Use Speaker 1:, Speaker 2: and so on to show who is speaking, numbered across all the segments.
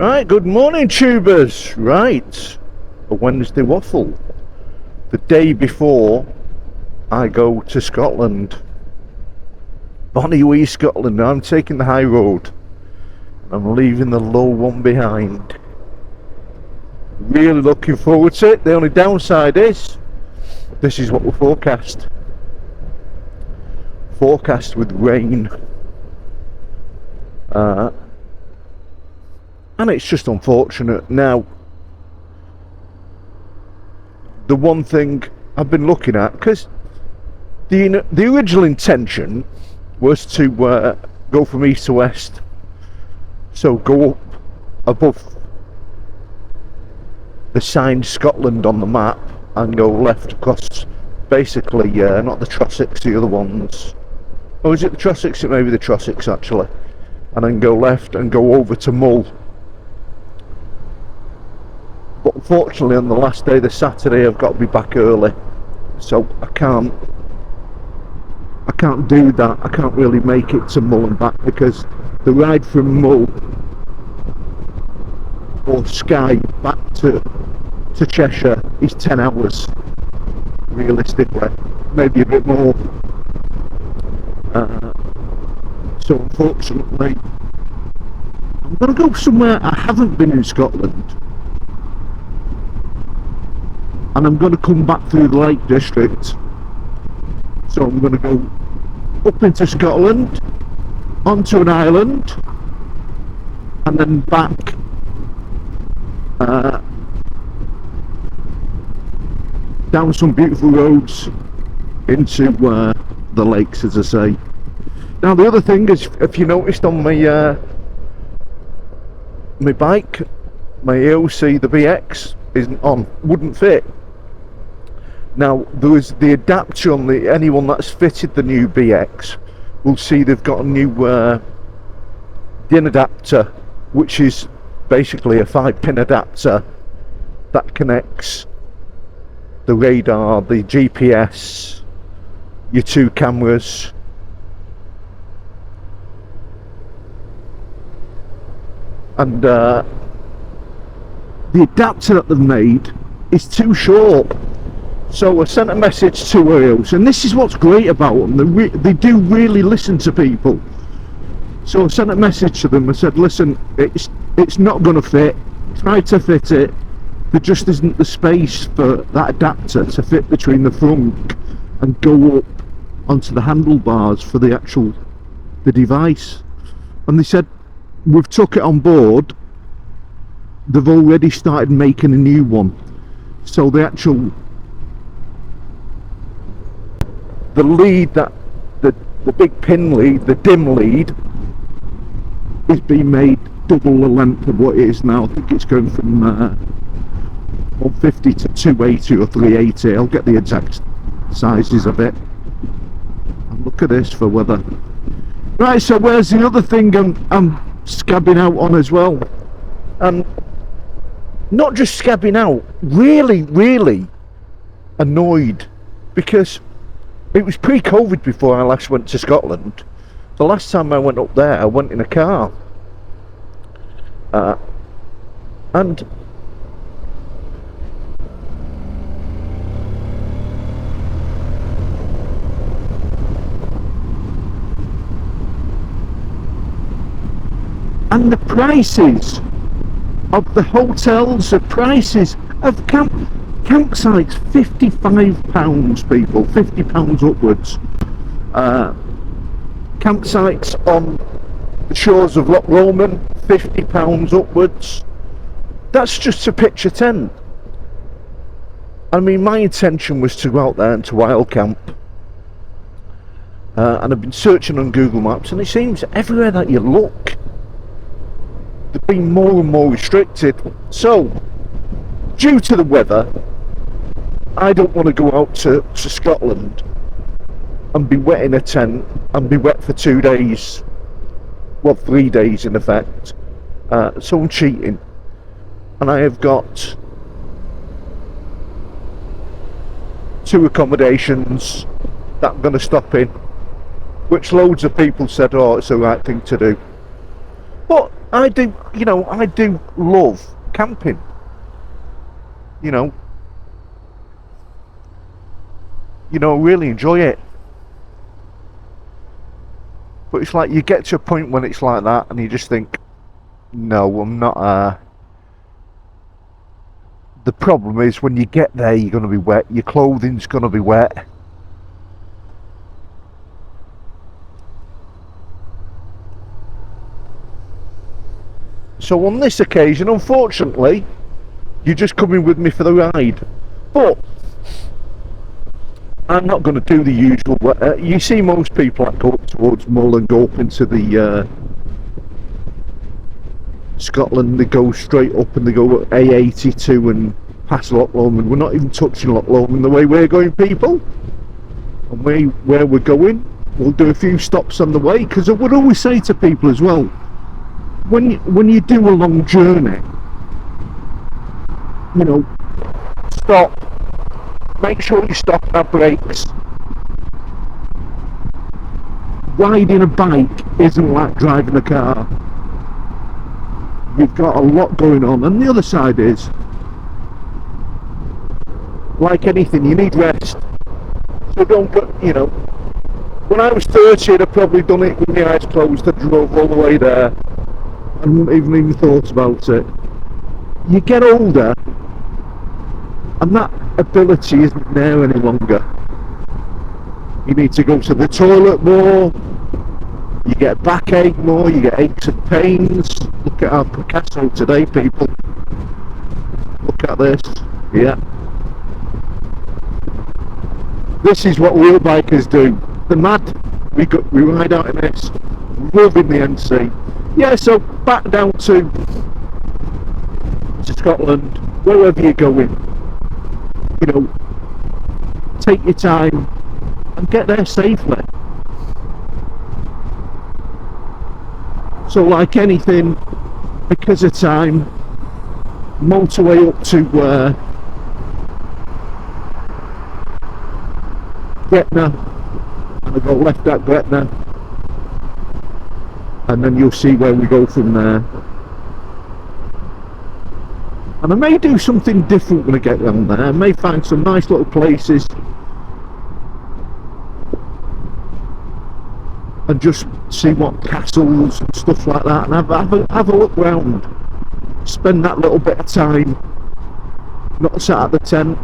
Speaker 1: Right, good morning, tubers. Right, a Wednesday waffle. The day before I go to Scotland. Bonnie wee Scotland. Now I'm taking the high road. I'm leaving the low one behind. Really looking forward to it. The only downside is, this is what we're forecast. Forecast with rain. And it's just unfortunate. Now, the one thing I've been looking at, because the original intention was to go from east to west, so go up above the sign Scotland on the map and go left across, basically, not the Trossachs, the other ones. Oh, is it the Trossachs? It may be the Trossachs actually. And then go left and go over to Mull. But unfortunately on the last day, the Saturday, I've got to be back early, so I can't do that. I can't really make it to Mull and back, because the ride from Mull or Skye back to Cheshire is 10 hours realistically, maybe a bit more. So unfortunately I'm going to go somewhere I haven't been in Scotland, and I'm going to come back through the Lake District. So I'm going to go up into Scotland, onto an island, and then back down some beautiful roads into the lakes, as I say. Now the other thing is, if you noticed on my my bike, my Aoocci, the BX isn't on, wouldn't fit. Now there was the adapter on the, anyone that's fitted the new BX will see they've got a new DIN adapter, which is basically a 5-pin adapter that connects the radar, the GPS, your 2 cameras, and the adapter that they've made is too short. So I sent a message to Aoocci, and this is what's great about them, they do really listen to people. So I sent a message to them. I said, listen, it's not going to fit, try to fit it, there just isn't the space for that adapter to fit between the front and go up onto the handlebars for the device. And they said, we've took it on board, they've already started making a new one. So the lead, that the big pin lead, the dim lead, is being made double the length of what it is now. I think it's going from 150 to 280 or 380. I'll get the exact sizes of it. And look at this for weather. Right, so where's the other thing I'm scabbing out on as well? Not just scabbing out, really annoyed, because it was pre-COVID before I last went to Scotland. The last time I went up there, I went in a car. And the prices of the hotels, the prices of campsites, £55 people, £50 upwards. Campsites on the shores of Loch Lomond, £50 upwards. That's just to pitch a tent. I mean, my intention was to go out there and to wild camp. And I've been searching on Google Maps, and it seems everywhere that you look, they've been more and more restricted. So, due to the weather, I don't want to go out to Scotland and be wet in a tent and be wet for 2 days, well, 3 days in effect. So I'm cheating, and I have got 2 accommodations that I'm going to stop in, which loads of people said, oh, it's the right thing to do. But I do, you know, I do love camping. You know, really enjoy it. But it's like you get to a point when it's like that, and you just think, no, I'm not. The problem is when you get there, you're going to be wet. Your clothing's going to be wet. So on this occasion, unfortunately, you're just coming with me for the ride. But I'm not going to do the usual. You see most people that go up towards Mull and go up into the Scotland, they go straight up and they go A82 and past Loch Lomond. We're not even touching Loch Lomond the way we're going, people. And where we're going, we'll do a few stops on the way, because I would always say to people as well, when you do a long journey, you know, stop. Make sure you stop and have brakes. Riding a bike isn't like driving a car. You've got a lot going on, and the other side is, like anything, you need rest. So don't get, you know, when I was 30, I'd probably done it with my eyes closed. I drove all the way there and wouldn't even thought about it. You get older, and that ability isn't there any longer. You need to go to the toilet more, you get backache more, you get aches and pains. Look at our Picasso today, people. Look at this. Yeah. This is what wheel bikers do. They're mad. We ride out in this, loving the NC. Yeah, so back down to Scotland, wherever you're going. You know, take your time and get there safely. So like anything, because of time, motorway up to Gretna, and I go left at Gretna, and then you'll see where we go from there. And I may do something different when I get around there. I may find some nice little places and just see what castles and stuff like that, and have a look round. Spend that little bit of time not sat at the tent,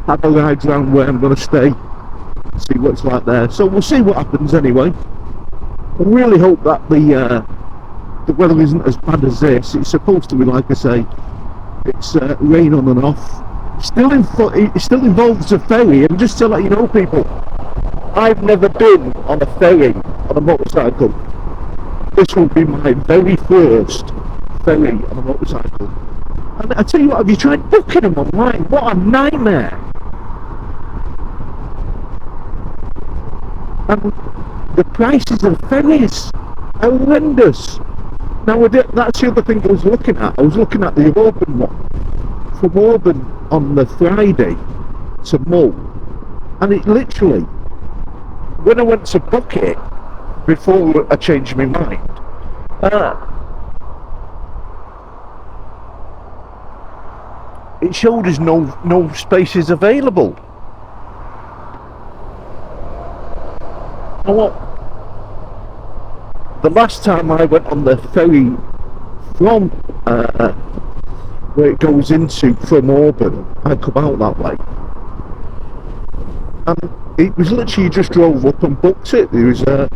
Speaker 1: have a ride round where I'm going to stay, see what it's like there. So we'll see what happens anyway. I really hope that the weather isn't as bad as this. It's supposed to be, like I say, it's rain on and off. It still involves a ferry, and just to let you know, people, I've never been on a ferry on a motorcycle. This will be my very first ferry on a motorcycle. And I tell you what, have you tried booking them online? What a nightmare! And the prices of ferries are horrendous. Now that's the other thing I was looking at. I was looking at the Auburn one. From Auburn on the Friday to Mull. And it literally, when I went to book it, before I changed my mind, it showed us no spaces available. Well, the last time I went on the ferry from where it goes into from Auburn, I come out that way, and it was literally, you just drove up and booked it. There was a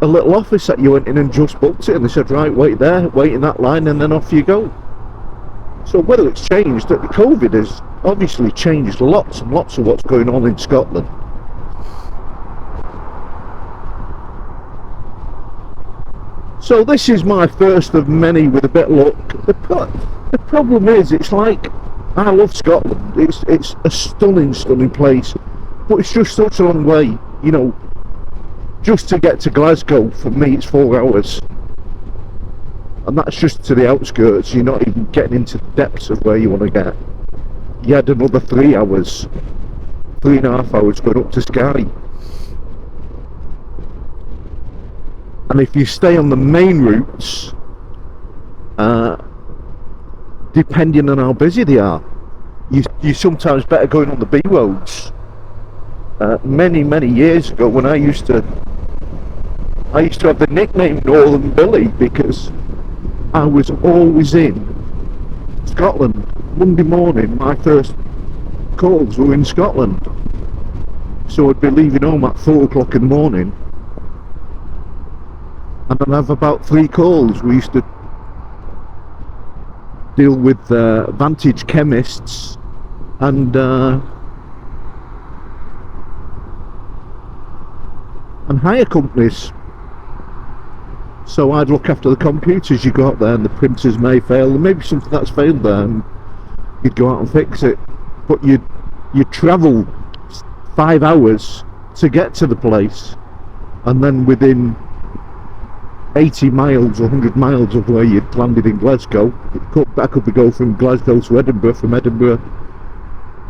Speaker 1: little office that you went in and just booked it, and they said, right, wait there, wait in that line, and then off you go. So whether it's changed, that the COVID has obviously changed lots and lots of what's going on in Scotland. So this is my first of many with a bit of luck. The problem is, it's like, I love Scotland. It's a stunning place, but it's just such a long way. You know, just to get to Glasgow, for me it's 4 hours, and that's just to the outskirts. You're not even getting into the depths of where you want to get. You had another 3 hours, 3.5 hours going up to Skye. And if you stay on the main routes, depending on how busy they are, you sometimes better going on the B roads. Many years ago, when I used to have the nickname Northern Billy, because I was always in Scotland. Monday morning, my first calls were in Scotland, so I'd be leaving home at 4 o'clock in the morning, and I'd have about 3 calls. We used to deal with Vantage chemists and hire companies. So I'd look after the computers. You go out there and the printers may fail, and maybe something that's failed there, and you'd go out and fix it. But you'd travel 5 hours to get to the place, and then within 80 miles or 100 miles of where you'd landed in Glasgow, that could be go from Glasgow to Edinburgh, from Edinburgh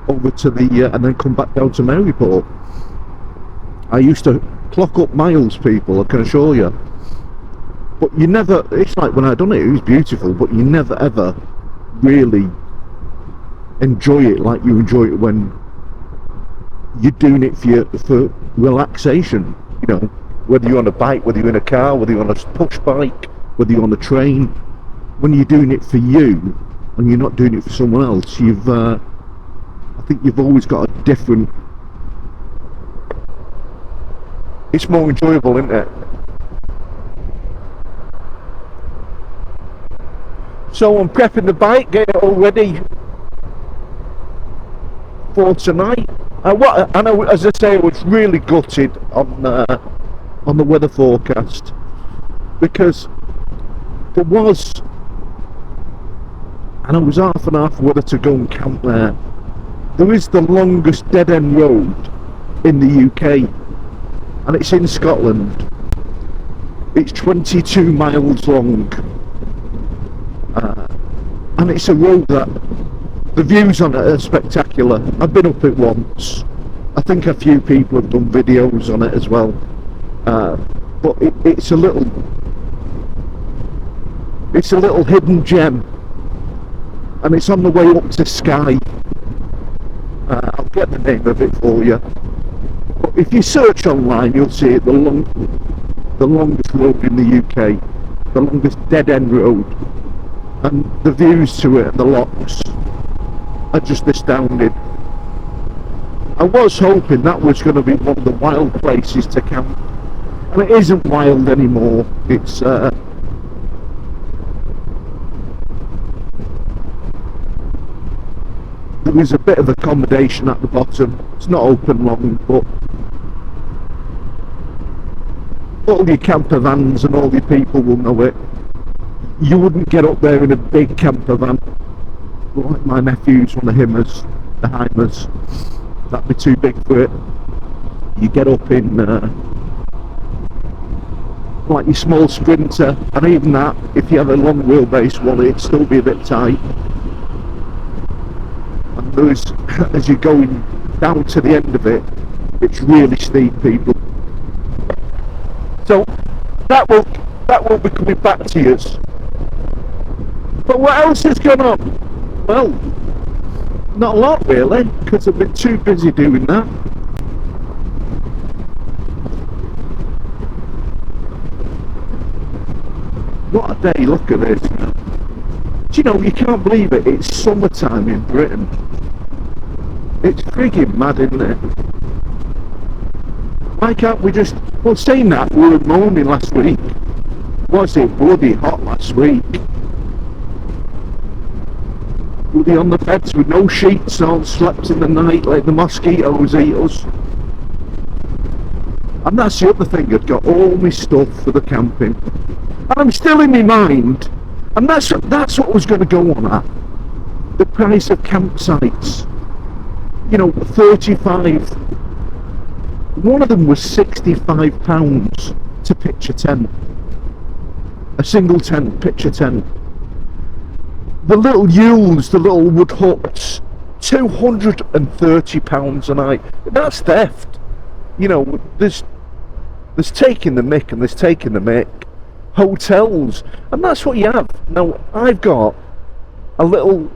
Speaker 1: over to the and then come back down to Maryport. I used to clock up miles, people, I can assure you. But you never, it's like when I done it, it was beautiful, but you never ever really enjoy it like you enjoy it when you're doing it for relaxation, you know, whether you're on a bike, whether you're in a car, whether you're on a push bike, whether you're on a train. When you're doing it for you and you're not doing it for someone else, I think you've always got a different, it's more enjoyable, isn't it? So I'm prepping the bike, getting it all ready for tonight. I know, as I say, I was really gutted on the weather forecast, because there was, and I was half and half whether to go and camp there. There is the longest dead end road in the UK, and it's in Scotland. It's 22 miles long, and it's a road that the views on it are spectacular. I've been up it once. I think a few people have done videos on it as well, but it's a little hidden gem, and it's on the way up to Skye. I'll get the name of it for you. But if you search online, you'll see it, the longest road in the UK, the longest dead end road, and the views to it and the locks are just astounding. I was hoping that was going to be one of the wild places to camp, and it isn't wild anymore. It's there is a bit of accommodation at the bottom. It's not open long, but all your camper vans and all your people will know it. You wouldn't get up there in a big camper van like my nephew's one of the Heimers. That'd be too big for it. You get up in like your small Sprinter, and even that, if you have a long wheelbase one, it'd still be a bit tight. And there's, as you're going down to the end of it, it's really steep, people. So that will be coming back to you. But what else has gone on? Well, not a lot really, because I've been too busy doing that. What a day, look at this. Do you know, you can't believe it, it's summertime in Britain. It's frigging mad, isn't it? Why can't we just, well, saying that, we were moaning last week. Was it bloody hot last week? Bloody on the beds with no sheets on, slept in the night like the mosquitoes eat us. And that's the other thing, I'd got all my stuff for the camping. And I'm still in my mind, and that's what was going to go on at. The price of campsites. You know, 35. One of them was £65 to pitch a tent. A single tent, pitch a tent. The little yules, the little wood huts, £230 a night. That's theft. You know, there's There's taking the mick and there's taking the mick. Hotels, and that's what you have. Now, I've got a little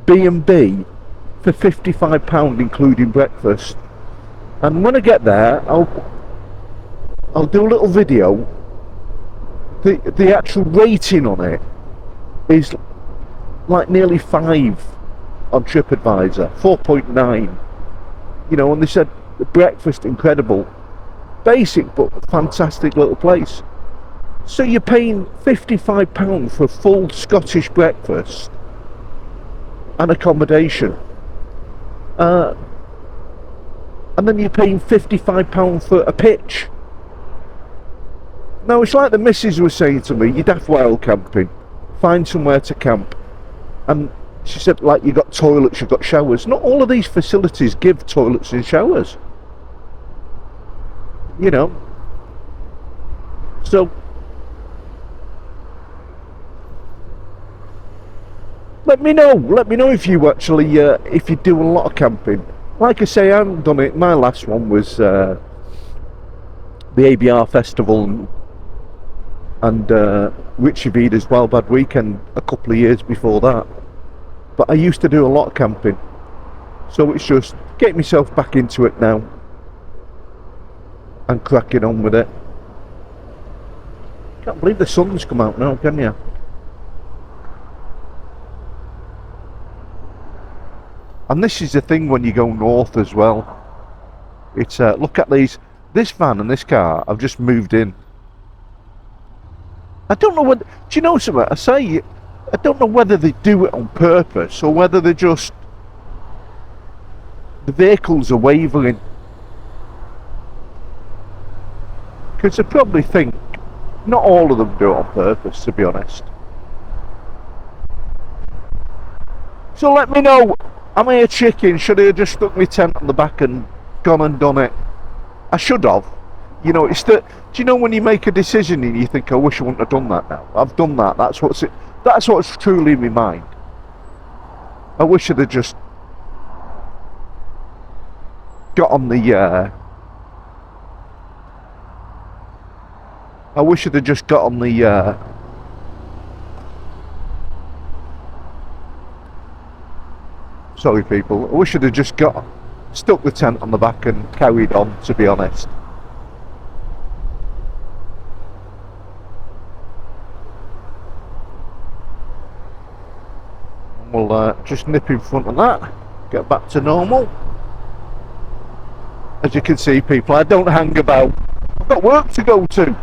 Speaker 1: B&B for £55 including breakfast. And when I get there, I'll do a little video. The actual rating on it is like nearly 5 on TripAdvisor, 4.9. You know, and they said the breakfast incredible, basic but fantastic little place. So you're paying £55 for a full Scottish breakfast and accommodation, and then you're paying £55 for a pitch. Now, it's like the missus was saying to me, you're daft wild camping, find somewhere to camp. And she said, like, you've got toilets, you've got showers. Not all of these facilities give toilets and showers, you know. So let me know if you actually if you do a lot of camping. Like I say, I haven't done it. My last one was the ABR festival and Richie Vida's Wild Bad Weekend a couple of years before that. But I used to do a lot of camping, so it's just getting myself back into it now and cracking on with it. Can't believe the sun's come out now, can you? And this is the thing when you go north as well. It's look at this van and this car I've just moved in. I don't know what, do you know something? I don't know whether they do it on purpose or whether they're just, the vehicles are wavering. Because I probably think not all of them do it on purpose, to be honest. So let me know, am I a chicken? Should I have just stuck my tent on the back and gone and done it? I should have. You know, it's the, do you know when you make a decision and you think, I wish I wouldn't have done that now? I've done that. That's what's truly in my mind. I wish I'd have just got on the I wish I'd have just got on the sorry people, I wish I'd have just stuck the tent on the back and carried on, to be honest. We'll just nip in front of that, get back to normal. As you can see, people, I don't hang about. I've got work to go to.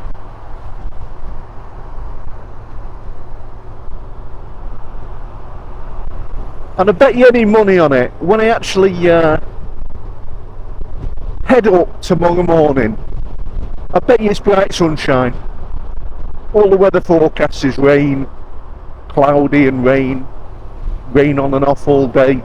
Speaker 1: And I bet you any money on it, when I actually head up tomorrow morning, I bet you it's bright sunshine. All the weather forecast is rain, cloudy and rain on and off all day.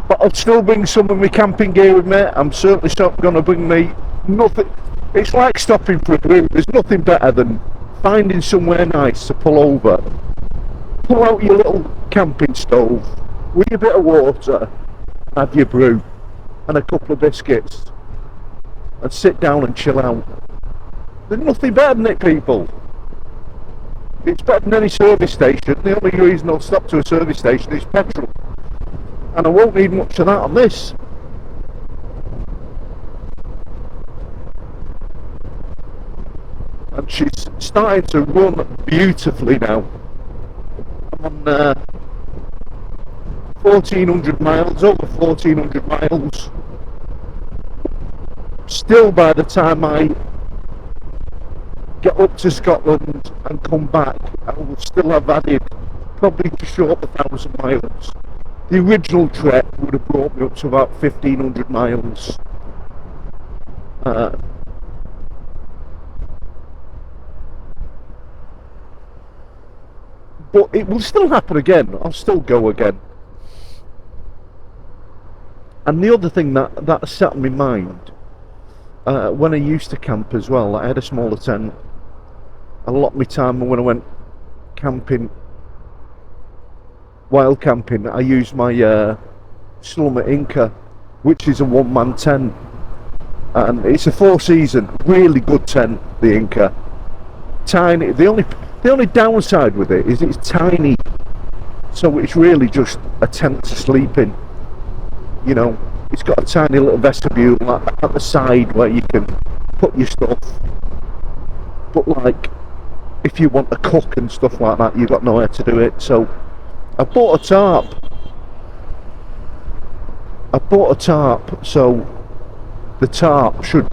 Speaker 1: But I'll still bring some of my camping gear with me. I'm certainly not going to bring me nothing. It's like stopping for a drink. There's nothing better than finding somewhere nice to pull over, pull out your little camping stove with a bit of water, have your brew and a couple of biscuits and sit down and chill out. There's nothing better than it, people. It's better than any service station. The only reason I'll stop to a service station is petrol, and I won't need much of that on this. And she's starting to run beautifully now. I'm on 1400 miles, over 1400 miles. Still, by the time I get up to Scotland and come back, I will still have added probably just short of 1,000 miles. The original trek would have brought me up to about 1,500 miles. But it will still happen again. I'll still go again. And the other thing that set in my mind, when I used to camp as well, I had a smaller tent. A lot of my time when I went camping, wild camping, I used my Slumber Inca, which is a one-man tent, and it's a four-season, really good tent. The Inca, tiny. The only downside with it is it's tiny, so it's really just a tent to sleep in. You know, it's got a tiny little vestibule at the side where you can put your stuff. But like, if you want to cook and stuff like that, you've got nowhere to do it. So I bought a tarp. So the tarp should...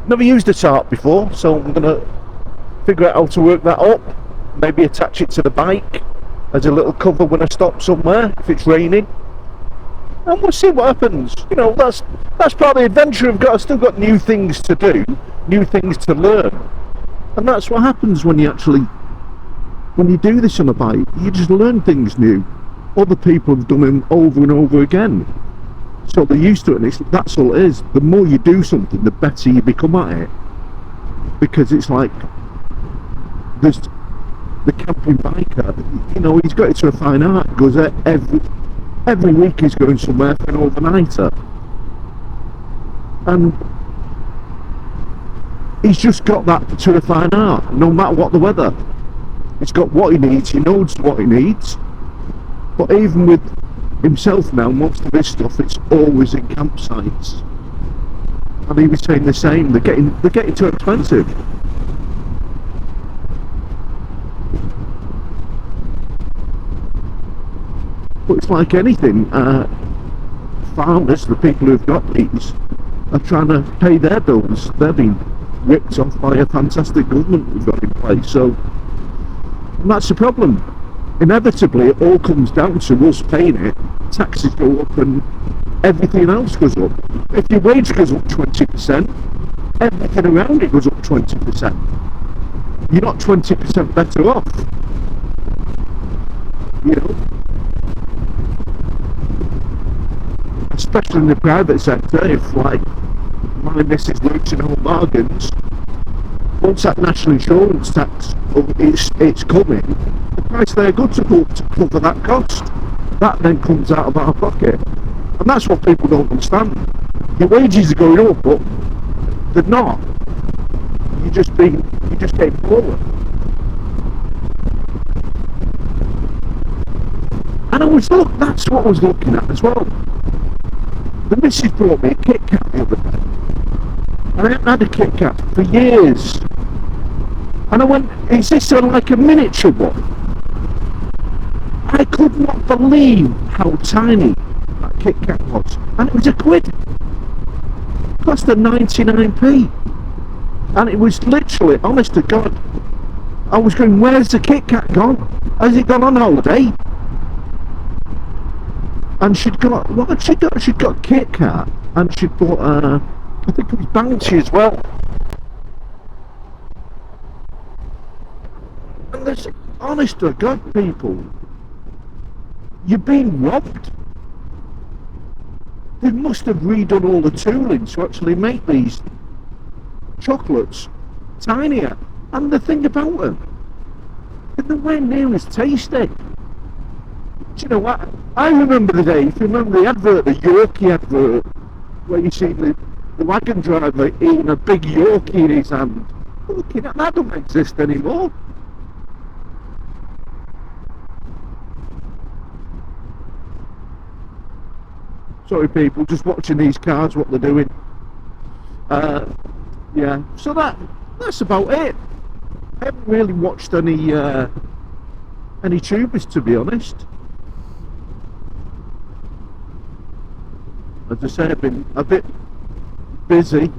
Speaker 1: never used a tarp before, so I'm going to figure out how to work that up. Maybe attach it to the bike as a little cover when I stop somewhere, if it's raining. And we'll see what happens. You know, that's part of the adventure. I've still got new things to do, new things to learn. And that's what happens when you do this on a bike. You just learn things new. Other people have done them over and over again. So they're used to it, and that's all it is. The more you do something, the better you become at it. Because it's like, there's the camping biker, you know, he's got it to a fine art. He goes every week he's going somewhere for an overnighter. And he's just got that to a fine art, no matter what the weather. He's got what he needs, he knows what he needs. But even with himself now, most of his stuff, it's always in campsites. And he was saying the same, they're getting too expensive. But it's like anything, farmers, the people who've got these, are trying to pay their bills. They're being ripped off by a fantastic government we've got in place. So, and that's the problem. Inevitably, it all comes down to us paying it. Taxes go up and everything else goes up. If your wage goes up 20%, everything around it goes up 20%. You're not 20% better off. You know? Especially in the private sector, if like my missus works in home bargains, once that national insurance tax it's coming, the price they're good to cover that cost. That then comes out of our pocket, and that's what people don't understand. Your wages are going up, but they're not. You're just getting forward. And that's what I was looking at as well. The missus brought me a Kit Kat the other day, and I haven't had a Kit Kat for years. And I went, is this like a miniature one? I could not believe how tiny that Kit Kat was. And it was £1. It cost her 99p. And it was literally, honest to God, I was going, where's the Kit Kat gone? Has it gone on holiday? And she'd got, what had she got? She'd got Kit Kat, and she'd bought, I think it was Aoocci as well. And there's, honest to God, people, you're being robbed. They must have redone all the tooling to actually make these chocolates tinier. And the thing about them, they're nowhere near as tasty. Do you know what? I remember the day, if you remember the advert, the Yorkie advert, where you see the wagon driver eating a big Yorkie in his hand. Looking at that, doesn't exist anymore. Sorry people, just watching these cars, what they're doing. Yeah, so that's about it. I haven't really watched any tubers, to be honest. As I say, I've been a bit busy,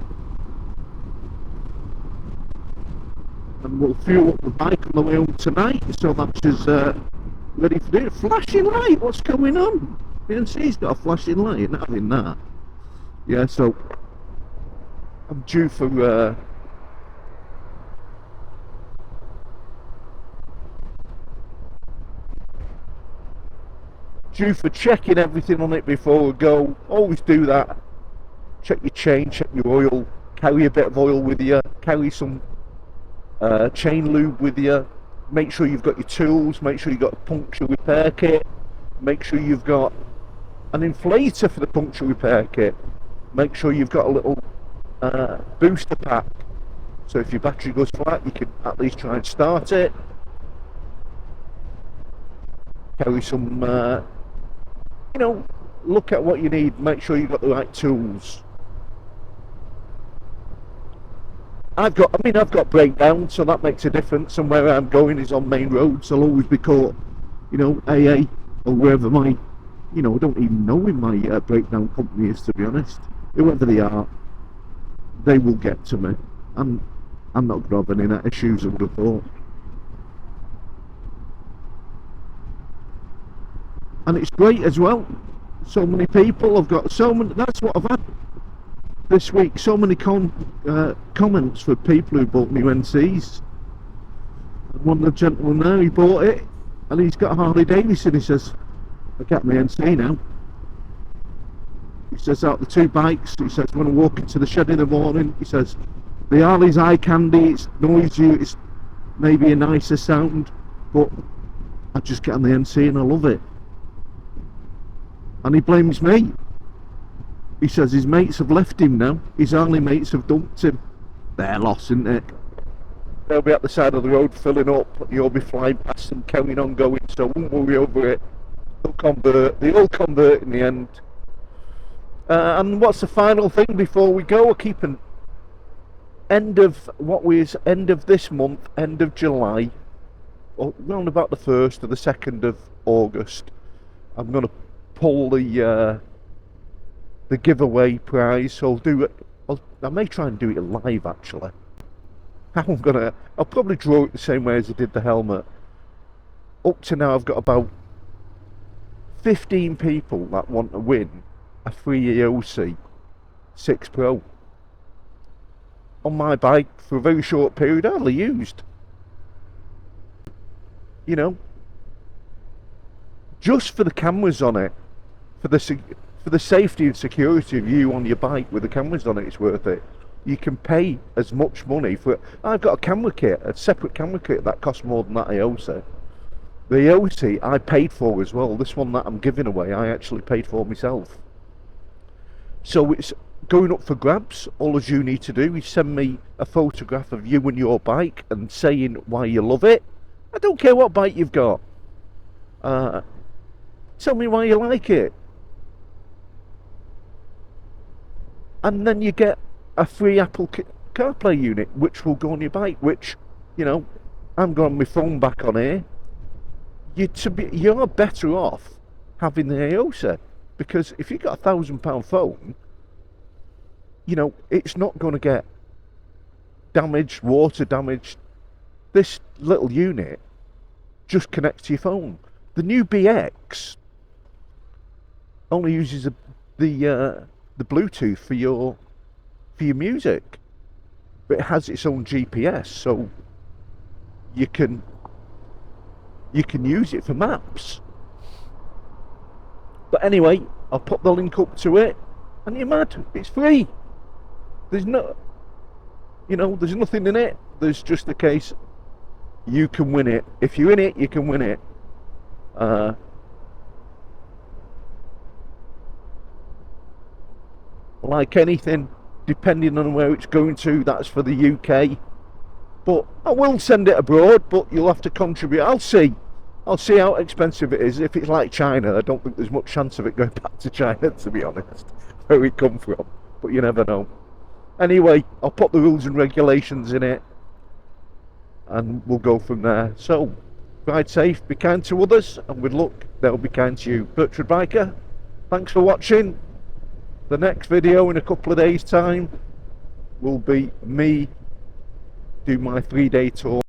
Speaker 1: and we'll fuel up the bike on the way home tonight, so that's just ready for it. Flashing light, what's going on? BNC's got a flashing light, not having that. Yeah, so I'm due for checking everything on it before we go. Always do that. Check your chain, check your oil, carry a bit of oil with you, carry some chain lube with you, make sure you've got your tools, make sure you've got a puncture repair kit, Make sure you've got an inflator for the puncture repair kit. Make sure you've got a little booster pack, so if your battery goes flat you can at least try and start it. Carry some you know, look at what you need, make sure you've got the right tools. I've got breakdown, so that makes a difference, and where I'm going is on main roads. I'll always be caught, you know, AA or wherever my, you know, I don't even know who my breakdown company is, to be honest. Whoever they are, they will get to me. I'm not going to have any issues, I would have thought. And it's great as well. So many people, I've got so many, that's what I've had this week, so many comments for people who bought new NCs. And one of the gentlemen there, he bought it, and he's got a Harley Davidson. He says, I get my NC now. He says, out the two bikes, he says, when I walk into the shed in the morning, he says, the Harley's eye candy, it's noisy, it's maybe a nicer sound, but I just get on the NC and I love it. And he blames me. He says his mates have left him now. His Harley mates have dumped him. Their loss, isn't it? They'll be at the side of the road filling up. You'll be flying past them, carrying on going. So won't worry over it. They'll convert. They all convert in the end. And what's the final thing before we go? We'll keep an end of this month, end of July, or around about the 1st or the 2nd of August. I'm going to pull the giveaway prize, so I'll do it. I may try and do it live actually. I'll probably draw it the same way as I did the helmet. Up to now I've got about 15 people that want to win a free Aoocci 6 Pro on my bike for a very short period, hardly used. You know, just for the cameras on it, for the safety and security of you on your bike with the cameras on it, it's worth it. You can pay as much money for it. I've got a camera kit, a separate camera kit that costs more than that Aoocci. The Aoocci I paid for as well. This one that I'm giving away I actually paid for myself. So it's going up for grabs. All you need to do is send me a photograph of you and your bike and saying why you love it. I don't care what bike you've got. Tell me why you like it. And then you get a free Apple CarPlay unit, which will go on your bike, which, you know, I'm got my phone back on here. You're better off having the Aoocci, because if you've got £1,000 phone, you know, it's not going to get damaged, water damaged. This little unit just connects to your phone. The new BX only uses the Bluetooth for your music, but it has its own GPS, so you can use it for maps. But anyway, I'll put the link up to it, and you're mad, it's free. There's there's nothing in it. There's just a case you can win it. If you're in it, you can win it. Like anything, depending on where it's going to, that's for the UK. But I will send it abroad, but you'll have to contribute. I'll see how expensive it is. If it's like China, I don't think there's much chance of it going back to China, to be honest, where it come from. But you never know. Anyway, I'll put the rules and regulations in it, and we'll go from there. So, ride safe, be kind to others, and with luck, they'll be kind to you. Bertrand Biker, thanks for watching. The next video in a couple of days' time will be me do my 3-day tour.